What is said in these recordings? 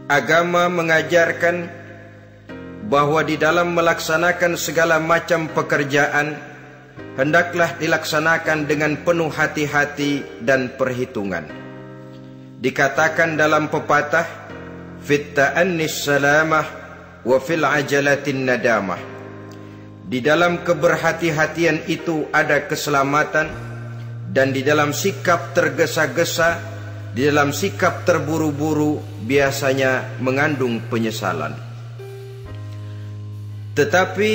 agama mengajarkan bahwa di dalam melaksanakan segala macam pekerjaan hendaklah dilaksanakan dengan penuh hati-hati dan perhitungan. Dikatakan dalam pepatah, fit ta'annis salamah wa fil ajalatin nadamah. Di dalam keberhati-hatian itu ada keselamatan, dan di dalam sikap tergesa-gesa, di dalam sikap terburu-buru biasanya mengandung penyesalan. Tetapi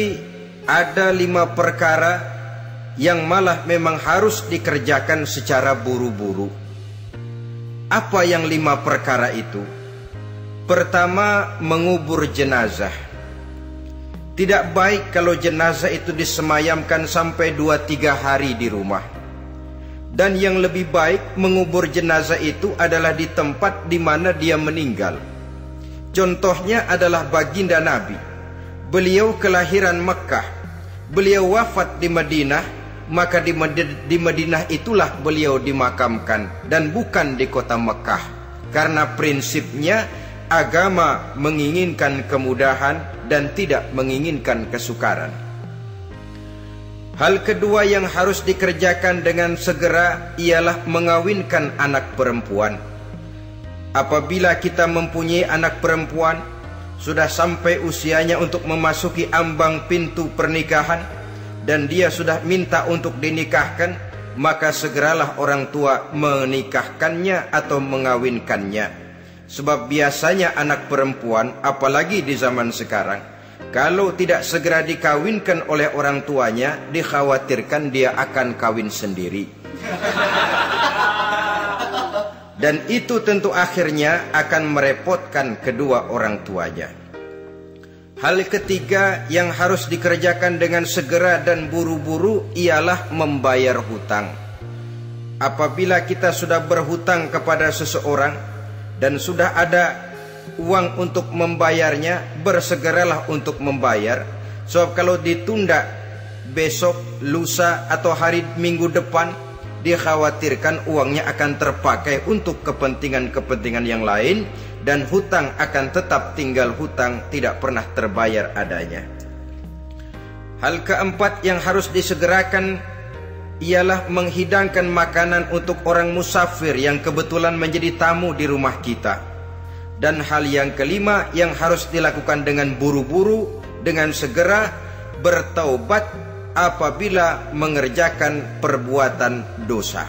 ada 5 perkara yang malah memang harus dikerjakan secara buru-buru. Apa yang 5 perkara itu? Pertama, mengubur jenazah. Tidak baik kalau jenazah itu disemayamkan sampai 2-3 hari di rumah. Dan yang lebih baik, mengubur jenazah itu adalah di tempat di mana dia meninggal. Contohnya adalah baginda Nabi. Beliau kelahiran Mekah, beliau wafat di Madinah, maka di Madinah itulah beliau dimakamkan dan bukan di kota Mekah. Karena prinsipnya agama menginginkan kemudahan dan tidak menginginkan kesukaran. Hal kedua yang harus dikerjakan dengan segera ialah mengawinkan anak perempuan. Apabila kita mempunyai anak perempuan, sudah sampai usianya untuk memasuki ambang pintu pernikahan, dan dia sudah minta untuk dinikahkan, maka segeralah orang tua menikahkannya atau mengawinkannya. Sebab biasanya anak perempuan, apalagi di zaman sekarang, kalau tidak segera dikawinkan oleh orang tuanya, dikhawatirkan dia akan kawin sendiri. Dan itu tentu akhirnya akan merepotkan kedua orang tuanya. Hal ketiga yang harus dikerjakan dengan segera dan buru-buru ialah membayar hutang. Apabila kita sudah berhutang kepada seseorang dan sudah ada uang untuk membayarnya, bersegeralah untuk membayar. Sebab kalau ditunda besok, lusa atau hari minggu depan, dikhawatirkan uangnya akan terpakai untuk kepentingan-kepentingan yang lain, dan hutang akan tetap tinggal hutang, tidak pernah terbayar adanya. Hal keempat yang harus disegerakan ialah menghidangkan makanan untuk orang musafir yang kebetulan menjadi tamu di rumah kita. Dan hal yang kelima yang harus dilakukan dengan buru-buru, dengan segera, bertaubat apabila mengerjakan perbuatan dosa.